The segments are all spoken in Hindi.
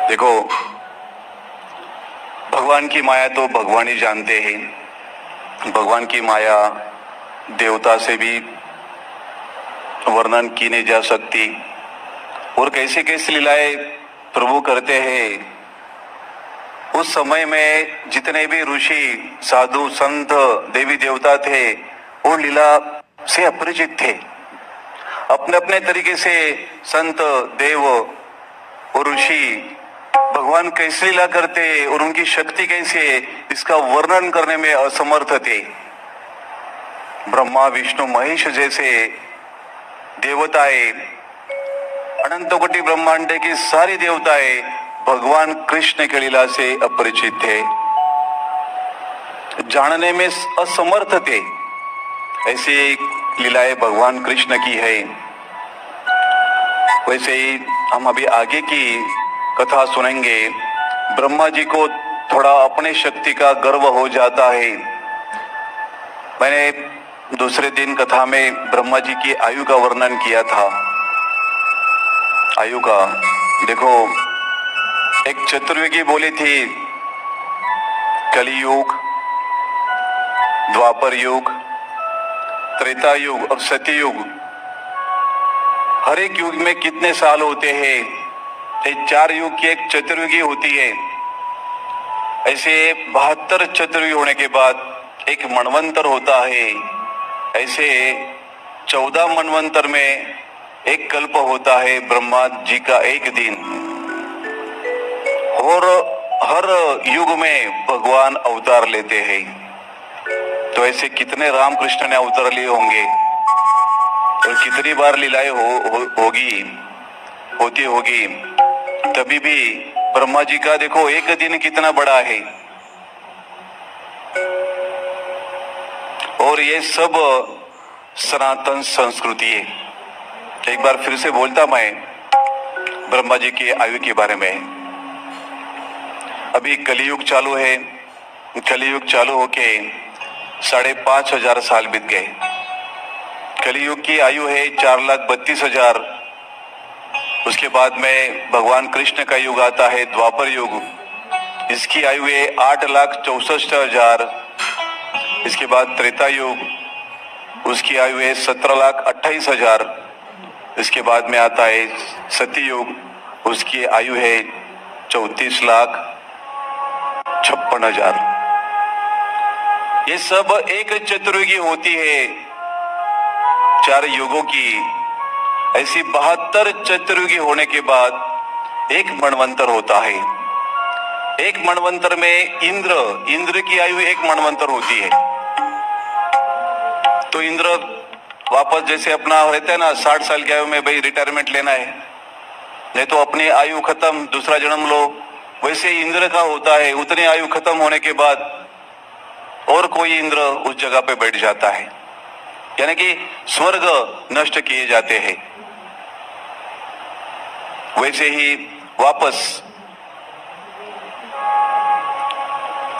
देखो, भगवान की माया तो भगवान ही जानते हैं। भगवान की माया देवता से भी वर्णन की नहीं जा सकती। और कैसे कैसे लीलाएं प्रभु करते हैं। उस समय में जितने भी ऋषि, साधु, संत, देवी देवता थे, वो लीला से अपरिचित थे। अपने अपने तरीके से संत, देव और ऋषि भगवान कैसे लीला करते और उनकी शक्ति कैसे, इसका वर्णन करने में असमर्थ थे। ब्रह्मा, विष्णु, महेश जैसे देवताएं, अनंत कोटि ब्रह्मांड की सारी देवताएं भगवान कृष्ण की लीला से अपरिचित थे, जानने में असमर्थ थे। ऐसी लीलाएं भगवान कृष्ण की है। वैसे ही हम अभी आगे की कथा सुनेंगे। ब्रह्मा जी को थोड़ा अपने शक्ति का गर्व हो जाता है। मैंने दूसरे दिन कथा में ब्रह्मा जी की आयु का वर्णन किया था। आयु का देखो, एक चतुर्युगी बोली थी, कलियुग, द्वापर युग, त्रेता युग और सतयुग। हर एक युग में कितने साल होते हैं? ये 4 युग की एक चतुर्युगी होती है। ऐसे 72 चतुर्युगी होने के बाद एक मनवंतर होता है। ऐसे 14 मनवंतर में एक कल्प होता है, ब्रह्मा जी का एक दिन। और हर युग में भगवान अवतार लेते हैं। तो ऐसे कितने रामकृष्ण ने अवतार लिए होंगे और कितनी बार लीलाएं होगी। तभी भी ब्रह्मा जी का देखो एक दिन कितना बड़ा है। और ये सब सनातन संस्कृति है। एक बार फिर से बोलता मैं ब्रह्मा जी की आयु के बारे में। अभी कलियुग चालू है। कलियुग चालू होके 5,500 साल बीत गए। कलियुग की आयु है 4,32,000। उसके बाद में भगवान कृष्ण का युग आता है, द्वापर युग। इसकी आयु है 8,64,000। इसके बाद त्रेता युग, उसकी आयु है 17,28,000। इसके बाद में आता है सतयुग, उसकी आयु है 34,56,000। ये सब एक चतुर्युगी होती है 4 युगों की। ऐसी 72 चतुर्युगी होने के बाद एक मनवंतर होता है। एक मनवंतर में इंद्र की आयु एक मनवंतर होती है। तो इंद्र वापस जैसे अपना रहता है ना, 60 साल की आयु में भाई रिटायरमेंट लेना है, नहीं तो अपनी आयु खत्म, दूसरा जन्म लो। वैसे इंद्र का होता है, उतनी आयु खत्म होने के बाद और कोई इंद्र उस जगह पे बैठ जाता है, यानी कि स्वर्ग नष्ट किए जाते हैं। वैसे ही वापस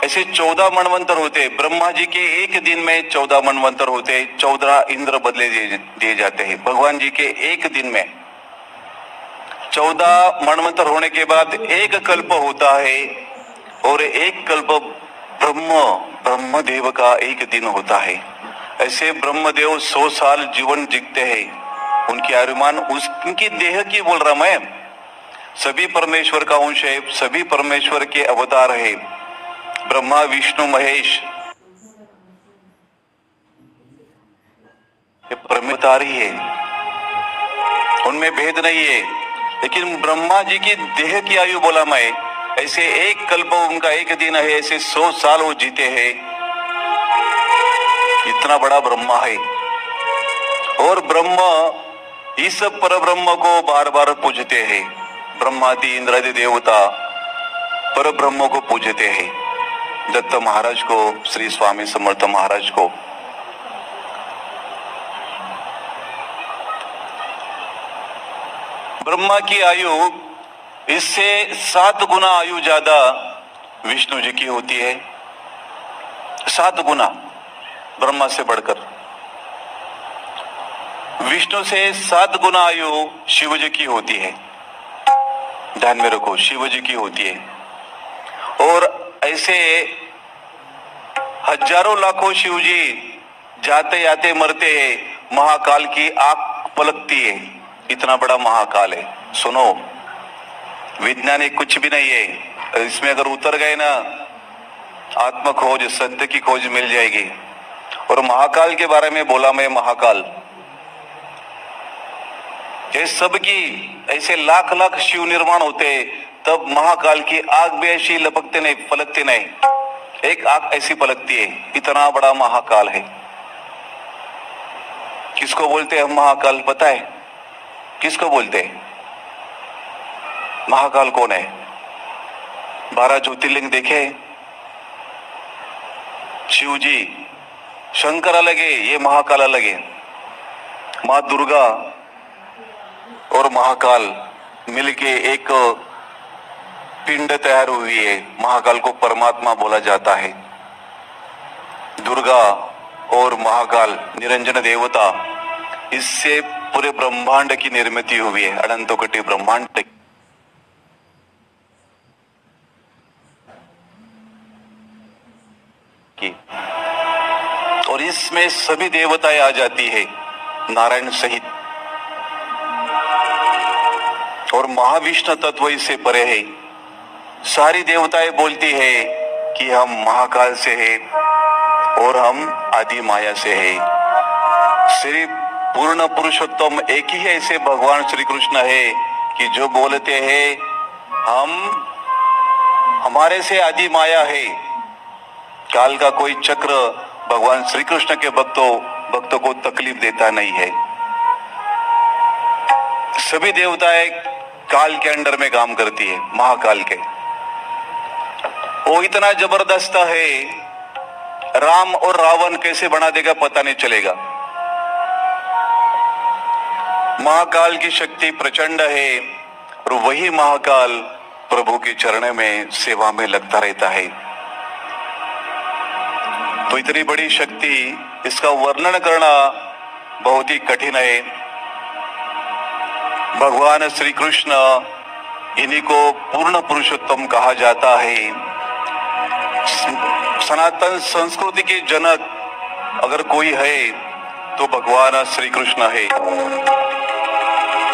ऐसे 14 मनवंतर होते। ब्रह्मा जी के एक दिन में 14 मनवंतर होते, 14 इंद्र बदले दिए जाते हैं। भगवान जी के एक दिन में 14 मनवंतर होने के बाद एक कल्प होता है। और एक कल्प ब्रह्मदेव का एक दिन होता है। ऐसे ब्रह्मदेव 100 साल जीवन जीते हैं। उनकी आयुमान उनकी देह की बोल रहा मैं, सभी परमेश्वर का अंश है, सभी परमेश्वर के अवतार है। ब्रह्मा, विष्णु, महेश ये परमेश्वर ही है, उनमें भेद नहीं है। लेकिन ब्रह्मा जी की देह की आयु बोला मैं, ऐसे एक कल्प उनका एक दिन है, ऐसे 100 साल वो जीते हैं। इतना बड़ा ब्रह्मा है। और ब्रह्मा इस परब्रह्म को बार बार पूजते हैं। ब्रह्मादि इंद्रादि देवता परब्रह्म को पूजते हैं। दत्त महाराज को, श्री स्वामी समर्थ महाराज को। ब्रह्मा की आयु इससे 7 गुना आयु ज्यादा विष्णु जी की होती है। 7 गुना ब्रह्मा से बढ़कर। विष्णु से 7 गुना आयु शिव जी की होती है। ध्यान में रखो, शिव जी की होती है। और ऐसे हजारों लाखों शिव जी जाते जाते मरते हैं, महाकाल की आंख पलकती है, इतना बड़ा महाकाल है। सुनो, वैज्ञानिक कुछ भी नहीं है, इसमें अगर उतर गए ना, आत्म खोज, सत्य की खोज मिल जाएगी। और महाकाल के बारे में बोला मैं, महाकाल ये सबकी ऐसे लाख लाख शिव निर्माण होते, तब महाकाल की आग भी ऐसी लपकते नहीं, पलकते नहीं, एक आग ऐसी पलकती है, इतना बड़ा महाकाल है। किसको बोलते हैं हम महाकाल, पता है किसको बोलते हैं? महाकाल कौन है? 12 ज्योतिर्लिंग देखे, शिव जी, शंकर अलग है, ये महाकाल अलग है। मां दुर्गा और महाकाल मिलके एक पिंड तैयार हुई है, महाकाल को परमात्मा बोला जाता है। दुर्गा और महाकाल निरंजन देवता, इससे पूरे ब्रह्मांड की निर्मित हुई है, अनंत कोटि ब्रह्मांड की। और इसमें सभी देवताएं आ जाती है, नारायण सहित। और महाविष्णु तत्व इससे परे है। सारी देवताएं बोलती है कि हम महाकाल से हैं और हम आदि माया से हैं। श्री पूर्ण पुरुषोत्तम एक ही ऐसे भगवान श्री कृष्ण है कि जो बोलते हैं हम, हमारे से आदि माया है। काल का कोई चक्र भगवान श्री कृष्ण के भक्तों को तकलीफ देता नहीं है। सभी देवताएं काल के अंडर में काम करती है, महाकाल के। वो इतना जबरदस्त है, राम और रावण कैसे बना देगा पता नहीं चलेगा। महाकाल की शक्ति प्रचंड है और वही महाकाल प्रभु के चरण में सेवा में लगता रहता है। तो इतनी बड़ी शक्ति, इसका वर्णन करना बहुत ही कठिन है। भगवान श्री कृष्ण, इन्हीं को पूर्ण पुरुषोत्तम कहा जाता है। सनातन संस्कृति के जनक अगर कोई है तो भगवान श्री कृष्ण है।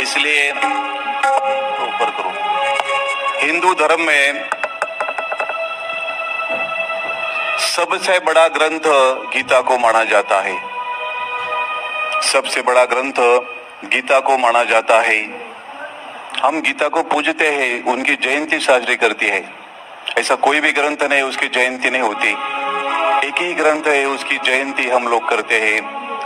इसलिए ऊपर करो, हिंदू धर्म में सबसे बड़ा ग्रंथ गीता को माना जाता है। सबसे बड़ा ग्रंथ गीता को माना जाता है। हम गीता को पूजते हैं, उनकी जयंती साजरी करती है। ऐसा कोई भी ग्रंथ नहीं उसकी जयंती नहीं होती। एक ही ग्रंथ है, उसकी जयंती हम लोग करते हैं।